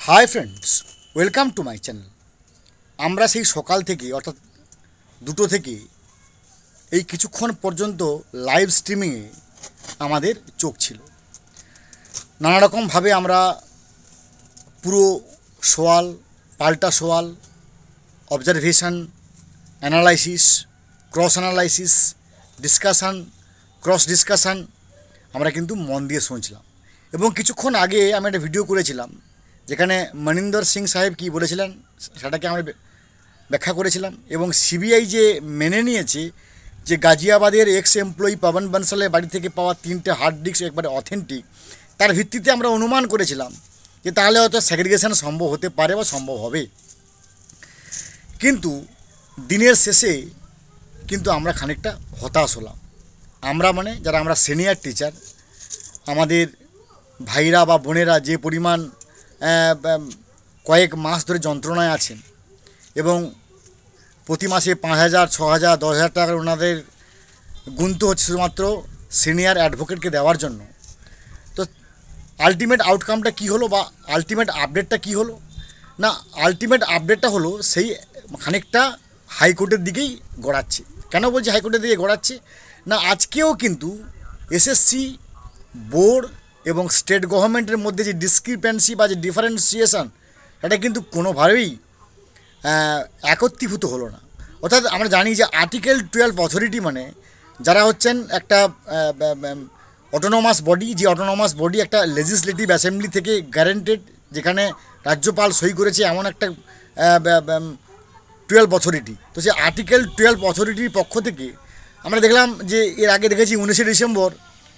Hi friends, welcome to my channel. আমরা সেই সকাল থেকে অর্থাৎ 2টো থেকে এই কিছুক্ষণ পর্যন্ত লাইভ স্ট্রিমিংয়ে আমাদের চোখ ছিল। নানা রকমভাবে আমরা পুরো সওয়াল, পাল্টা সওয়াল, observation, analysis, cross analysis, discussion, cross discussion আমরা কিন্তু মন দিয়ে শুনছিলাম। এবং কিছুক্ষণ আগে আমি একটা ভিডিও করেছিলাম যেখানে মনিন্দর সিং সাহেব কী বলেছিলেন সেটাকে আমরা ব্যাখ্যা করেছিলাম। এবং সিবিআই যে মেনে নিয়েছে যে গাজিয়াবাদের এক্স এমপ্লয়ি পবন বনসালের বাড়ি থেকে পাওয়া 3টে হার্ড ডিস্ক একবারে অথেন্টিক, তার ভিত্তিতে আমরা অনুমান করেছিলাম যে তাহলে হয়তো সেগ্রিগেশন সম্ভব হতে পারে বা সম্ভব হবে। কিন্তু দিনের শেষে কিন্তু আমরা খানিকটা হতাশ হলাম। আমরা মানে যারা আমরা সিনিয়র টিচার, আমাদের ভাইরা বা বোনেরা যে পরিমাণ কয়েক মাস ধরে যন্ত্রণায় আছেন এবং প্রতি মাসে 5,000, 6,000, 10,000 টাকা ওনাদের গুনতে হচ্ছে শুধুমাত্র সিনিয়র অ্যাডভোকেটকে দেওয়ার জন্য। তো আলটিমেট আউটকামটা কী হলো বা আলটিমেট আপডেটটা কী হলো? না, আলটিমেট আপডেটটা হলো সেই খানিকটা হাইকোর্টের দিকেই গড়াচ্ছে। কেন বলছি হাইকোর্টের দিকে গড়াচ্ছে? না, আজকেও কিন্তু এসএসসি বোর্ড এবং স্টেট গভর্নমেন্টের মধ্যে যে ডিসক্রিপেন্সি বা যে ডিফারেন্সিয়েশন, এটা কিন্তু কোনোভাবেই একত্রীভূত হলো না। অর্থাৎ আমরা জানি যে আর্টিকেল 12 অথরিটি মানে যারা হচ্ছেন একটা অটোনোমাস বডি, যে অটোনোমাস বডি একটা লেজিসলেটিভ অ্যাসেম্বলি থেকে গ্যারেন্টেড, যেখানে রাজ্যপাল সই করেছে এমন একটা 12 অথরিটি। তো সেই আর্টিকেল 12 অথরিটির পক্ষ থেকে আমরা দেখলাম যে এর আগে দেখেছি 19শে ডিসেম্বর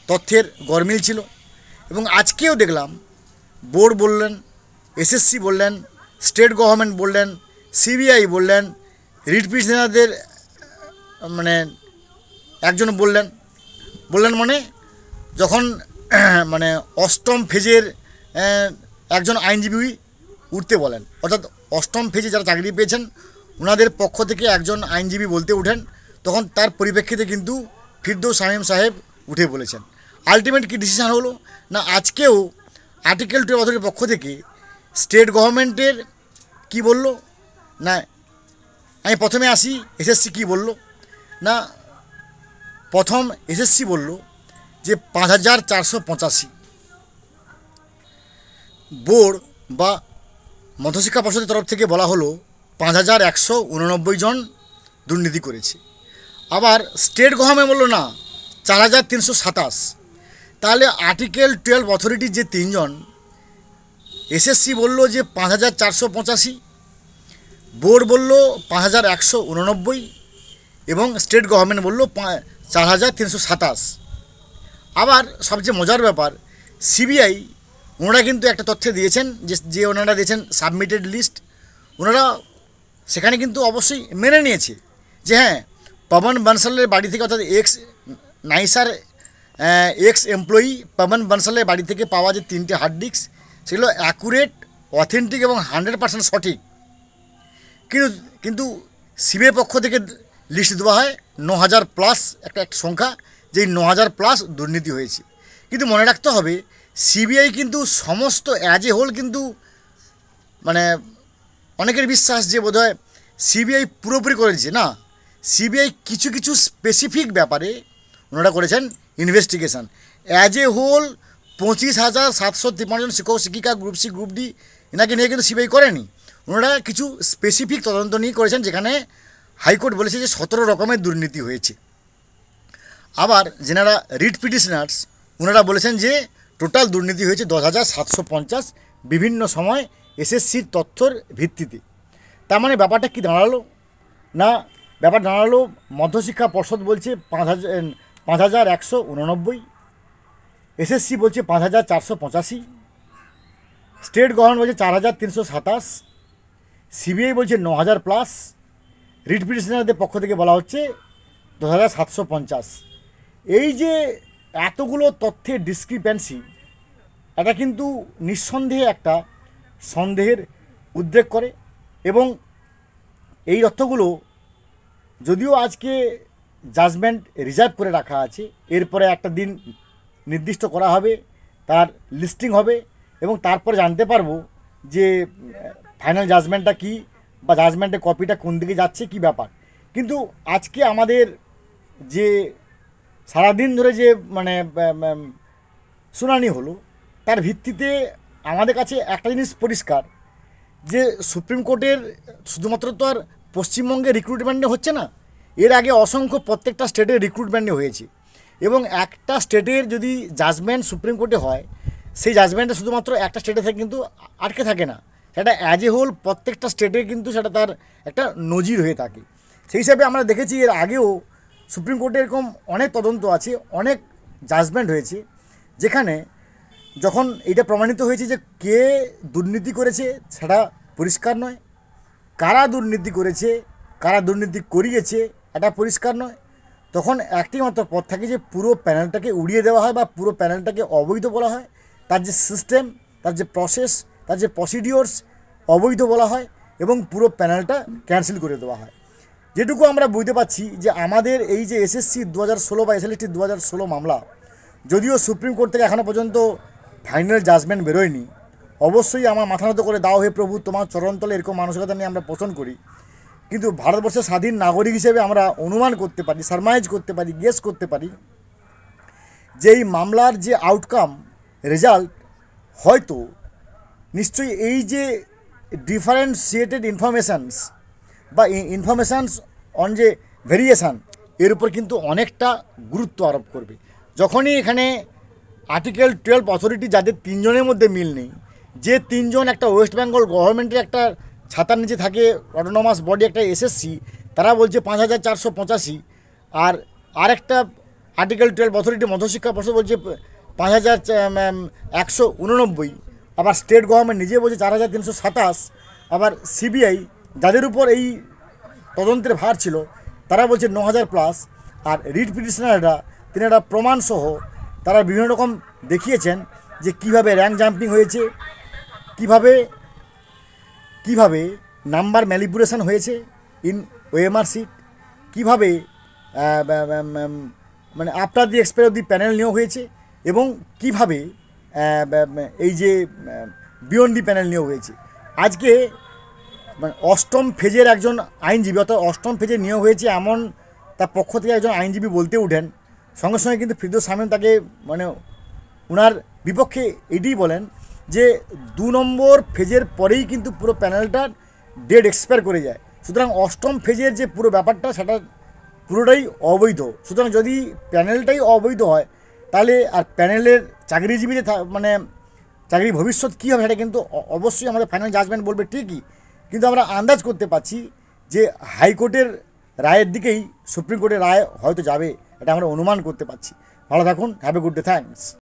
তথ্যের গরমিল ছিল, এবং আজকেও দেখলাম বোর্ড বললেন, এসএসসি বললেন, স্টেট গভর্নমেন্ট বললেন, সিবিআই বললেন, রিট পিটিশনারদের মানে একজন বললেন মানে যখন মানে অষ্টম ফেজের একজন আইনজীবী উঠতে বলেন, অর্থাৎ অষ্টম ফেজে যারা চাকরি পেয়েছেন ওনাদের পক্ষ থেকে একজন আইনজীবী বলতে ওঠেন, তখন তার পরিপ্রেক্ষিতে কিন্তু ফিরদৌস শামীম সাহেব উঠে বলেছেন। আলটিমেট কী ডিসিশান হলো? না, আজকেও আর্টিকেল 12 অথরিটির পক্ষ থেকে স্টেট গভর্নমেন্টের কি বলল? না, আমি প্রথমে আসি এসএসসি কী বলল। না, প্রথম এসএসসি বলল যে 5,485, বোর্ড বা মধ্যশিক্ষা পর্ষদের তরফ থেকে বলা হলো 5,189 জন দুর্নীতি করেছে। আবার স্টেট গভর্নমেন্ট বললো না, 4,327। তাহলে আর্টিকেল 12 অথরিটির যে 3 জন, এসএসসি বলল যে 5,485, বোর্ড বলল 5,189 এবং স্টেট গভর্নমেন্ট বলল 4,327। আবার সবচেয়ে মজার ব্যাপার, সিবিআই ওনারা কিন্তু একটা তথ্য দিয়েছেন যে ওনারা দিয়েছেন সাবমিটেড লিস্ট। ওনারা সেখানে কিন্তু অবশ্যই মেনে নিয়েছে যে হ্যাঁ, পবন বনসালের বাড়ি থেকে অর্থাৎ নাইসার এক্স এমপ্লয়ি পবন বনসালের বাড়ি থেকে পাওয়া যে 3টে হার্ড ডিস্ক, সেগুলো অ্যাকুরেট, অথেন্টিক এবং 100% সঠিক। কিন্তু সিবিআই পক্ষ থেকে লিস্ট দেওয়া হয় 9,000+ একটা সংখ্যা, যেই 9,000+ দুর্নীতি হয়েছে। কিন্তু মনে রাখতে হবে, সিবিআই কিন্তু সমস্ত অ্যাজ এ হোল কিন্তু মানে অনেকের বিশ্বাস যে বোধহয় সিবিআই পুরোপুরি করেছে না, সিবিআই কিছু কিছু স্পেসিফিক ব্যাপারে ওনারা করেছেন ইনভেস্টিগেশন। অ্যাজ এ হোল 25,753 জন শিক্ষক শিক্ষিকা গ্রুপ সি গ্রুপ ডি এনাকে নিয়ে কিন্তু সিবিআই করেনি। ওনারা কিছু স্পেসিফিক তদন্ত নিয়ে করেছেন, যেখানে হাইকোর্ট বলেছে যে 17 রকমের দুর্নীতি হয়েছে। আবার যেনারা রিট পিটিশনার্স ওনারা বলেছেন যে টোটাল দুর্নীতি হয়েছে 10,750 বিভিন্ন সময় এসএসসির তথ্যর ভিত্তিতে। তার মানে ব্যাপারটা কি দাঁড়ালো? না, ব্যাপার দাঁড়ালো মধ্যশিক্ষা পর্ষদ বলছে 5,189, এসএসসি বলছে 5,485, স্টেট গভর্নমেন্ট বলছে 4,327, সিবিআই বলছে 9,000+, রিট পিটিশনারদের পক্ষ থেকে বলা হচ্ছে 10,750। এই যে এতগুলো তথ্যের ডিসক্রিপেন্সি, এটা কিন্তু নিঃসন্দেহে একটা সন্দেহের উদ্রেক করে। এবং এই তথ্যগুলো যদিও আজকে জাজমেন্ট রিজার্ভ করে রাখা আছে, এরপরে একটা দিন নির্দিষ্ট করা হবে, তার লিস্টিং হবে এবং তারপরে জানতে পারবো যে ফাইনাল জাজমেন্টটা কী বা জাজমেন্টের কপিটা কোন দিকে যাচ্ছে কী ব্যাপার। কিন্তু আজকে আমাদের যে সারাদিন ধরে যে মানে শুনানি হলো, তার ভিত্তিতে আমাদের কাছে একটা জিনিস পরিষ্কার, যে সুপ্রিম কোর্টের শুধুমাত্র তো আর পশ্চিমবঙ্গে রিক্রুটমেন্টে হচ্ছে না, এর আগে অসংখ্য প্রত্যেকটা স্টেটের রিক্রুটমেন্টে হয়েছে। এবং একটা স্টেটের যদি জাজমেন্ট সুপ্রিম কোর্টে হয়, সেই জাজমেন্টটা শুধুমাত্র একটা স্টেটে থেকে কিন্তু আটকে থাকে না, সেটা অ্যাজ এ হোল প্রত্যেকটা স্টেটে কিন্তু সেটা তার একটা নজির হয়ে থাকে। সেই হিসাবে আমরা দেখেছি এর আগেও সুপ্রিম কোর্টে এরকম অনেক তদন্ত আছে, অনেক জাজমেন্ট হয়েছে, যেখানে যখন এটা প্রমাণিত হয়েছে যে কে দুর্নীতি করেছে সেটা পরিষ্কার নয়, কারা দুর্নীতি করেছে, কারা দুর্নীতি করিয়েছে এটা পরিষ্কার নয়, তখন একটি মাত্র পথ থাকে যে পুরো প্যানেলটাকে উড়িয়ে দেওয়া হয় বা পুরো প্যানেলটাকে অবৈধ বলা হয়, তার যে সিস্টেম, তার যে প্রসেস, তার যে প্রসিডিওর্স অবৈধ বলা হয় এবং পুরো প্যানেলটা ক্যান্সেল করে দেওয়া হয়। যেটুকু আমরা বুঝতে পারছি যে আমাদের এই যে এসএসসি 2016 বা এসএলএসটি 2016 মামলা, যদিও সুপ্রিম কোর্ট থেকে এখনও পর্যন্ত ফাইনাল জাজমেন্ট বেরোয়নি, অবশ্যই আমার মাথা নত করে দাও হে প্রভু তোমার চরণতলে, এরকম মানসিকতা নিয়ে আমরা পোষণ করি। কিন্তু ভারতবর্ষের স্বাধীন নাগরিক হিসেবে আমরা অনুমান করতে পারি, সারমাইজ করতে পারি, গেস করতে পারি যে এই মামলার যে আউটকাম, রেজাল্ট হয়তো নিশ্চয়ই এই যে ডিফারেন্সিয়েটেড ইনফরমেশানস বা ইনফরমেশানস অন যে ভেরিয়েশান, এর উপর কিন্তু অনেকটা গুরুত্ব আরোপ করবে। যখনই এখানে আর্টিকেল 12 অথরিটি যাদের তিনজনের মধ্যে মিল নেই, যে তিনজন একটা ওয়েস্ট বেঙ্গল গভর্নমেন্টের একটা ছাতার নিচে থাকে, অটোনমাস বডি একটা এসএসসি, তারা বলছে 5485, আর আরেকটা আর্টিকেল 12 অথরিটি মধ্যশিক্ষা পর্ষদ বলছে 5189, আবার স্টেট গভর্নমেন্ট নিজে বলছে 4327, আবার সিবিআই যাদের উপর এই তদন্তের ভার ছিল তারা বলছে 9000+, আর রিট পিটিশনাররা তিনারা প্রমাণসহ তারা বিভিন্ন রকম দেখিয়েছেন যে কিভাবে র্যাঙ্ক জাম্পিং হয়েছে, কিভাবে নাম্বার ম্যানিপুলেশন হয়েছে ইন ওএমআর সিট, কীভাবে মানে after the expire of the panel নিয়োগ হয়েছে, এবং কিভাবে এই যে বিয়ন্ড দি প্যানেল নিয়োগ হয়েছে। আজকে মানে অষ্টম ফেজের একজন আইনজীবী, অর্থাৎ অষ্টম ফেজে নিয়োগ হয়েছে এমন তার পক্ষ থেকে একজন আইনজীবী বলতে উঠেন, সঙ্গে সঙ্গে কিন্তু ফিরদৌস শামীম তাকে মানে ওনার বিপক্ষে এটিই বলেন যে 2 নম্বর ফেজের পরেই কিন্তু পুরো প্যানেলটার ডেট এক্সপায়ার করে যায়। সুতরাং অষ্টম ফেজের যে পুরো ব্যাপারটা সেটা পুরোটাই অবৈধ। সুতরাং যদি প্যানেলটাই অবৈধ হয়, তাহলে আর প্যানেলের চাকরিজীবীদের মানে চাকরির ভবিষ্যৎ কী হবে সেটা কিন্তু অবশ্যই আমাদের ফাইনাল জাজমেন্ট বলবে ঠিকই, কিন্তু আমরা আন্দাজ করতে পারছি যে হাইকোর্টের রায়ের দিকেই সুপ্রিম কোর্টের রায় হয়তো যাবে, এটা আমরা অনুমান করতে পারছি। ভালো থাকুন, have a good day, thanks.